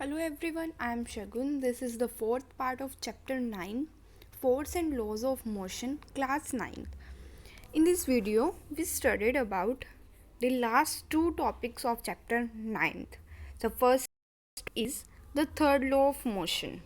Hello everyone, I am Shagun. This is the fourth part of chapter 9, Force and Laws of Motion, class 9. In this video, we studied about the last two topics of chapter 9. The first is the third law of motion.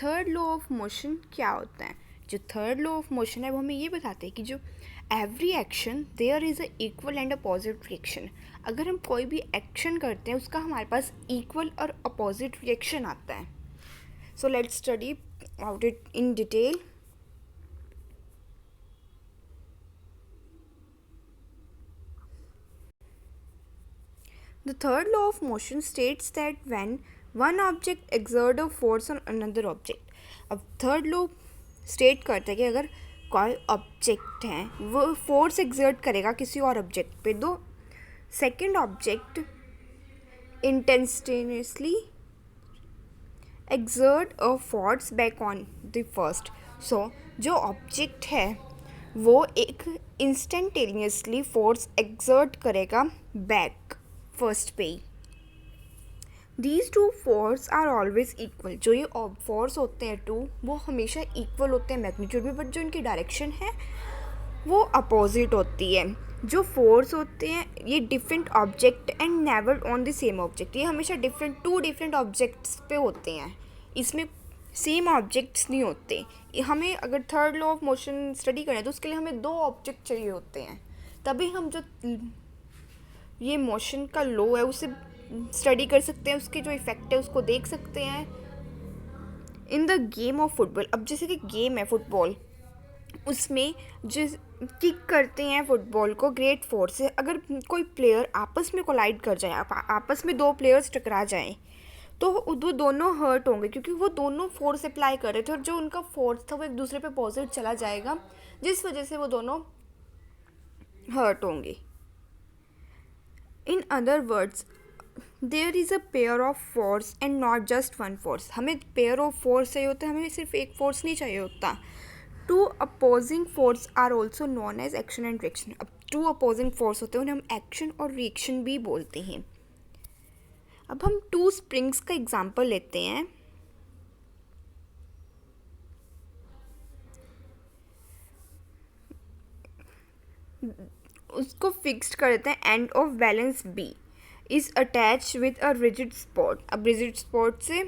Third law of motion क्या होता है? जो third law of motion है वो हमें ये बताते हैं कि जो every action there is a equal and opposite reaction. अगर हम कोई भी एक्शन करते हैं उसका हमारे पास इक्वल और अपोजिट रिएक्शन आता है. So let's study about it in detail. The third law of motion states that when one object exerts a force on another object. अब थर्ड लॉ स्टेट करता है कि अगर कोई ऑब्जेक्ट है वो फोर्स एक्सर्ट करेगा किसी और ऑब्जेक्ट पे, दो second object instantaneously exert a force back on the first. So जो ऑब्जेक्ट है वो एक इंस्टेंटेनियसली फोर्स एक्सर्ट करेगा बैक फर्स्ट पे ही. These two force are always equal. जो ये फोर्स होते हैं टू वो हमेशा इक्वल होते हैं मैग्नीट्यूड में, बट जो इनकी डायरेक्शन है वो अपोजिट होती है. जो फोर्स होते हैं ये different object and never on the same object. ये हमेशा टू डिफरेंट ऑब्जेक्ट्स पे होते हैं, इसमें सेम ऑब्जेक्ट्स नहीं होते. हमें अगर third law of motion study करें तो उसके लिए हमें दो ऑब्जेक्ट चाहिए होते हैं, तभी हम जो ये मोशन का लॉ है उसे स्टडी कर सकते हैं, उसके जो इफ़ेक्ट है उसको देख सकते हैं. In the game of football, अब जैसे कि गेम है फुटबॉल, उसमें जो किक करते हैं फुटबॉल को ग्रेट फोर्स से. अगर कोई प्लेयर आपस में कोलाइड कर जाए, आपस में दो प्लेयर्स टकरा जाएं, तो वो दोनों हर्ट होंगे क्योंकि वो दोनों फोर्स अप्लाई कर रहे थे और जो उनका फोर्स था वो एक दूसरे पे पॉजिटिव चला जाएगा, जिस वजह से वो दोनों हर्ट होंगे. In other words there is a pair of force and not just one force. हमें पेयर ऑफ फोर्स चाहिए होता है, हमें सिर्फ एक फोर्स नहीं चाहिए होता. Two opposing force are also known as action and reaction. अब टू अपोजिंग फोर्स होते हैं उन्हें हम एक्शन और रिएक्शन भी बोलते हैं. अब हम टू स्प्रिंग्स का एग्जाम्पल लेते हैं. उसको फिक्स्ड कर देते हैं. End of balance B is attach with a rigid spot. अब रिजिड स्पॉट से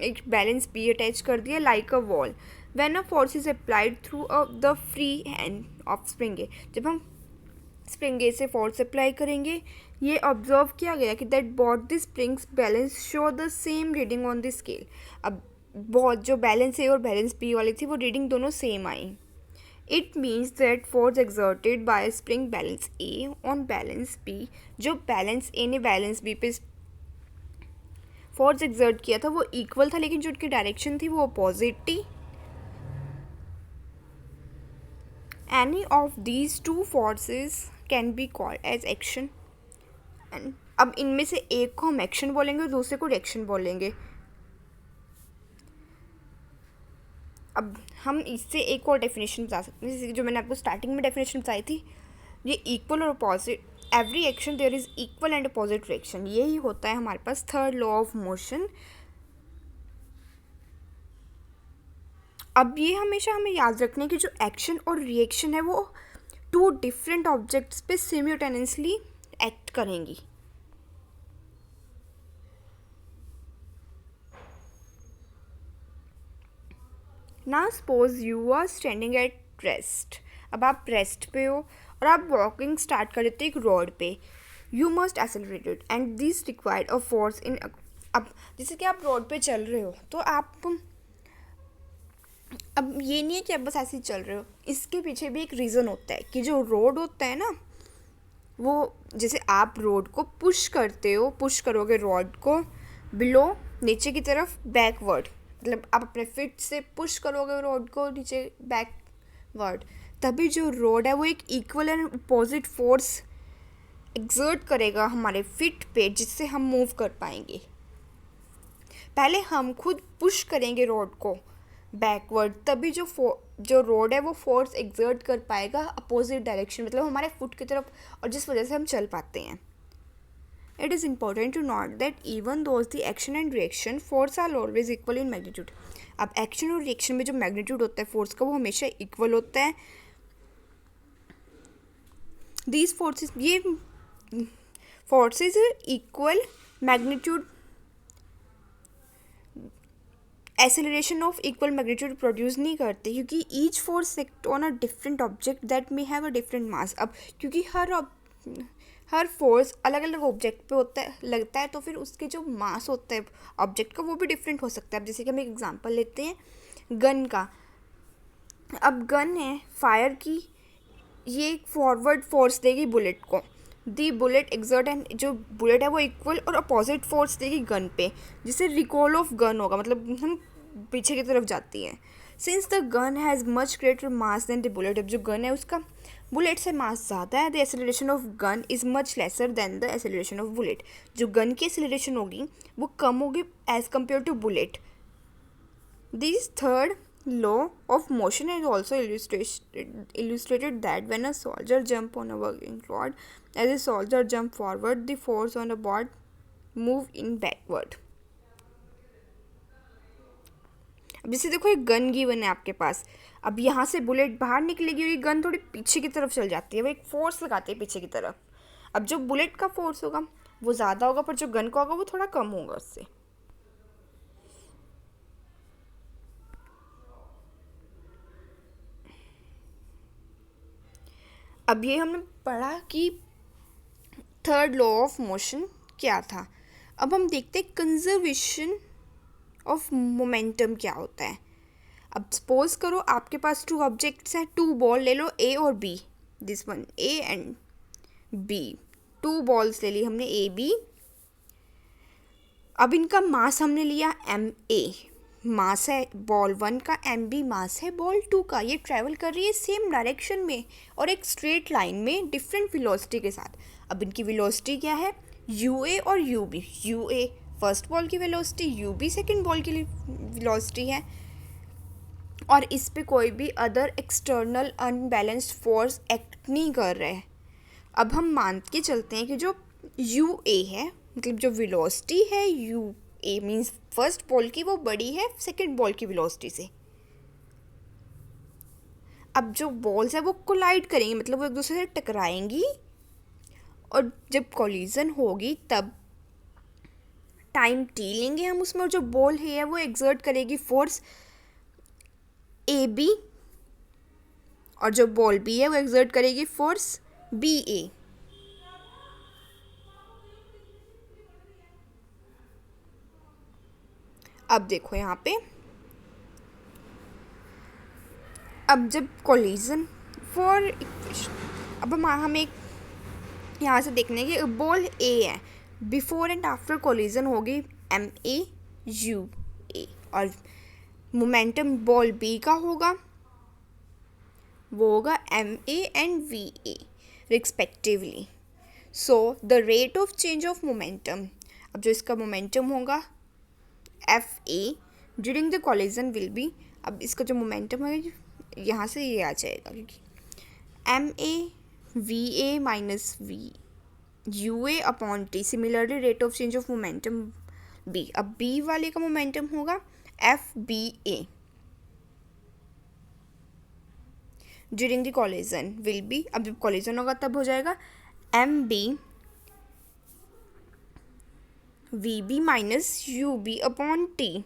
एक बैलेंस बी अटैच कर दिया like a wall. When a force is applied through the free hand of spring A. जब हम स्प्रिंग ए से force apply करेंगे, ये ऑब्जर्व किया गया कि that both the springs balance show the same reading on the scale. अब बहुत जो बैलेंस ए और बैलेंस बी वाली थी वो रीडिंग दोनों same I. It means that force exerted by spring balance A on balance B, जो balance A ने balance B पे फोर्स exert किया था वो इक्वल था, लेकिन जो उनकी डायरेक्शन थी वो अपोजिट थी. Any of these two forces can be called as action. And अब इनमें से एक को हम एक्शन बोलेंगे और दूसरे को रिएक्शन बोलेंगे. अब हम इससे एक और डेफिनेशन बता सकते हैं, जैसे जो मैंने आपको स्टार्टिंग में डेफिनेशन बताई थी. ये इक्वल और opposite, every action there is equal and opposite reaction, यही होता है हमारे पास थर्ड लॉ ऑफ मोशन. अब ये हमेशा हमें याद रखना कि जो एक्शन और रिएक्शन है वो टू डिफरेंट ऑब्जेक्ट्स पे सिम्यूटेनियसली एक्ट करेंगी. ना suppose you are standing at rest. अब आप रेस्ट पे हो और आप वॉकिंग स्टार्ट कर देते हो एक रोड पे. You must accelerated and this required a force in. अब जैसे कि आप रोड पे चल रहे हो तो आप, अब ये नहीं है कि आप बस ऐसे ही चल रहे हो, इसके पीछे भी एक रीज़न होता है कि जो रोड होता है ना, वो जैसे आप रोड को पुश करते हो, पुश करोगे रोड को बिलो नीचे की तरफ बैकवर्ड, मतलब आप अपने फिट से पुश करोगे रोड को नीचे बैकवर्ड, तभी जो रोड है वो एक equal and opposite force exert करेगा हमारे फिट पे, जिससे हम मूव कर पाएंगे. पहले हम खुद पुश करेंगे रोड को बैकवर्ड, तभी जो रोड है वो फोर्स एक्सर्ट कर पाएगा अपोजिट डायरेक्शन, मतलब हमारे फुट की तरफ, और जिस वजह से हम चल पाते हैं. It is important to note that even though the action and reaction force are always equal in magnitude. अब एक्शन और रिएक्शन में जो मैग्नीट्यूड होता है फोर्स का वो हमेशा इक्वल होता है. These forces, ये forces equal magnitude, acceleration of equal magnitude produce नहीं करते क्योंकि each force act on a different object that may have a different mass. अब क्योंकि हर फोर्स अलग अलग ऑब्जेक्ट पे होता है लगता है तो फिर उसके जो मास होता है ऑब्जेक्ट का वो भी डिफरेंट हो सकता है. अब जैसे कि हम एक एग्जांपल लेते हैं गन का. अब गन है फायर की, ये एक फॉरवर्ड फोर्स देगी बुलेट को. दी बुलेट एक्सर्ट एंड जो बुलेट है वो इक्वल और अपोजिट फोर्स देगी गन पे जिससे रिकॉल ऑफ गन होगा, मतलब हम पीछे की तरफ जाती है. Since the gun has much greater mass than the bullet, अब जो गन है उसका बुलेट से मास ज़्यादा है. The acceleration of gun is much lesser than the acceleration of bullet. जो गन की एक्सेलरेशन होगी वो कम होगी as compare to bullet. This third law of motion is also illustrated that when a soldier jump on a working rod, as a soldier jump forward, the force on the board move in backward. अब जैसे देखो एक gun given है आपके पास. अब यहाँ से bullet बाहर निकलेगी और ये गन थोड़ी पीछे की तरफ चल जाती है, वो एक फोर्स लगाती है पीछे की तरफ. अब जो बुलेट का फोर्स होगा वो ज़्यादा होगा पर जो गन का होगा वो थोड़ा कम होगा उससे. अब ये हमने पढ़ा कि थर्ड लॉ ऑफ मोशन क्या था. अब हम देखते हैं कंजर्वेशन ऑफ मोमेंटम क्या होता है. अब सपोज करो आपके पास टू ऑब्जेक्ट्स हैं, टू बॉल ले लो ए और B, this one A and B. Two balls ले ली हमने ए बी. अब इनका मास हमने लिया एम ए, मास है बॉल वन का, एम बी मास है बॉल टू का. ये ट्रैवल कर रही है सेम डायरेक्शन में और एक स्ट्रेट लाइन में डिफरेंट वेलोसिटी के साथ. अब इनकी वेलोसिटी क्या है, यू ए और U B. U A first ball की velocity, U B second ball की वेलोसिटी है और इस पे कोई भी other external unbalanced force act नहीं कर रहे हैं. अब हम मान के चलते हैं कि जो यू ए है, मतलब जो वेलोसिटी है यू ए मीन्स फर्स्ट बॉल की, वो बड़ी है सेकेंड बॉल की वेलोसिटी से. अब जो बॉल्स है वो कोलाइड करेंगी, मतलब वो एक दूसरे से टकराएंगी और जब कोलिजन होगी तब टाइम टी लेंगे हम उसमें और जो बॉल है वो एक्सर्ट करेगी फोर्स ए बी और जो बॉल बी है वो एक्सर्ट करेगी फोर्स बी ए. अब देखो यहाँ पे, अब जब कोलिजन फॉर, अब हम एक यहाँ से देखने की बॉल ए है, बिफोर एंड आफ्टर कोलिजन होगी एम ए यू ए और मोमेंटम बॉल बी का होगा वो होगा M A and V A respectively. So the rate of change of momentum, अब जो इसका मोमेंटम होगा F A during the collision will be, अब इसका जो मोमेंटम है यहाँ से ये आ जाएगा क्योंकि M A V A minus V U A upon T. Similarly rate of change of momentum B, अब बी वाले का मोमेंटम होगा F B A during the collision will be, अब जब कोलिजन होगा तब हो जाएगा M B V B minus U B upon T.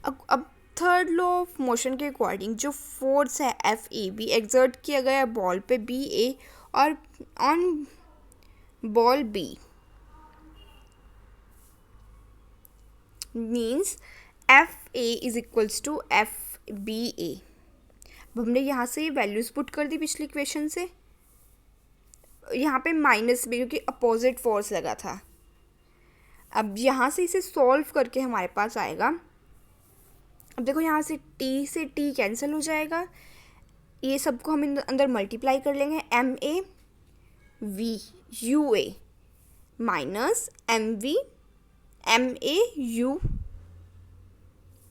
अब थर्ड लॉ ऑफ मोशन के अकॉर्डिंग जो फोर्स है एफ ए बी एक्सर्ट किया गया बॉल पे बी ए और on ball B means F A is equals to F B A. अब हमने यहाँ से ये वैल्यूज पुट कर दी पिछली इक्वेशन से, यहाँ पे माइनस बी क्योंकि अपोजिट फोर्स लगा था. अब यहाँ से इसे सॉल्व करके हमारे पास आएगा, अब देखो यहाँ से टी कैंसिल हो जाएगा, ये सबको हम अंदर मल्टीप्लाई कर लेंगे. M A V U A minus M A U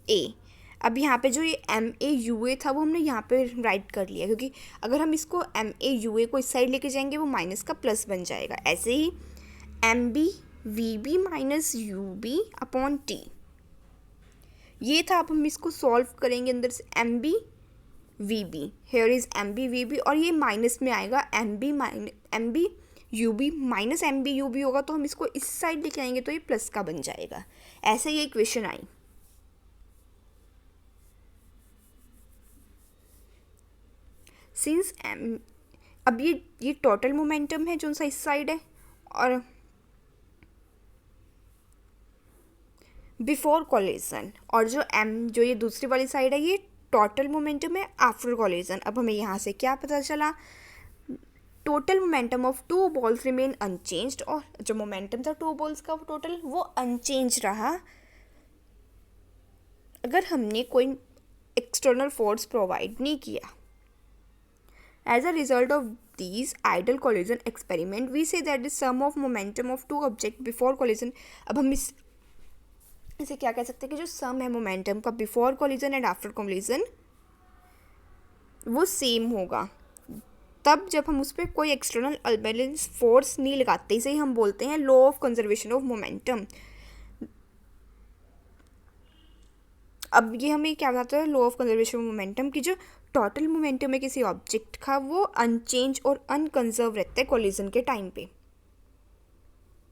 A. अब यहाँ पे जो ये एम ए यू ए था वो हमने यहाँ पे राइट कर लिया क्योंकि अगर हम इसको एम ए यू ए को इस साइड लेके जाएंगे वो माइनस का प्लस बन जाएगा. ऐसे ही M B V B minus U B upon T. ये था। अब हम इसको सॉल्व करेंगे अंदर से M B V B, here is M B V B, और ये माइनस में आएगा M B U B minus M B U B होगा, तो हम इसको इस साइड लेके आएंगे तो ये प्लस का बन जाएगा। ऐसे ये इक्वेशन आई। सिंस एम, अब ये टोटल मोमेंटम है जो सा इस साइड है, और बिफोर कॉलिजन, और जो एम जो ये दूसरी वाली साइड है ये टोटल मोमेंटम है आफ्टर कॉलिजन। अब हमें यहाँ से क्या पता चला, total momentum of two balls remain unchanged, और जो मोमेंटम था टू बॉल्स का टोटल वो अनचेंज रहा अगर हमने कोई एक्सटर्नल फोर्स प्रोवाइड नहीं किया। As a result of these idle collision experiment we say that the sum of momentum of two objects before collision, अब हम इसे क्या कह सकते हैं कि जो सम है मोमेंटम का before collision and after collision वो सेम होगा तब जब हम उस पर कोई एक्सटर्नल अनबैलेंस फोर्स नहीं लगाते। इसे ही हम बोलते हैं law of conservation of momentum. अब ये हमें क्या बताता है, law of conservation of momentum की जो टोटल मोमेंटम है किसी ऑब्जेक्ट का वो अनचेंज और अनकंजर्व रहता है कॉलिजन के टाइम पे।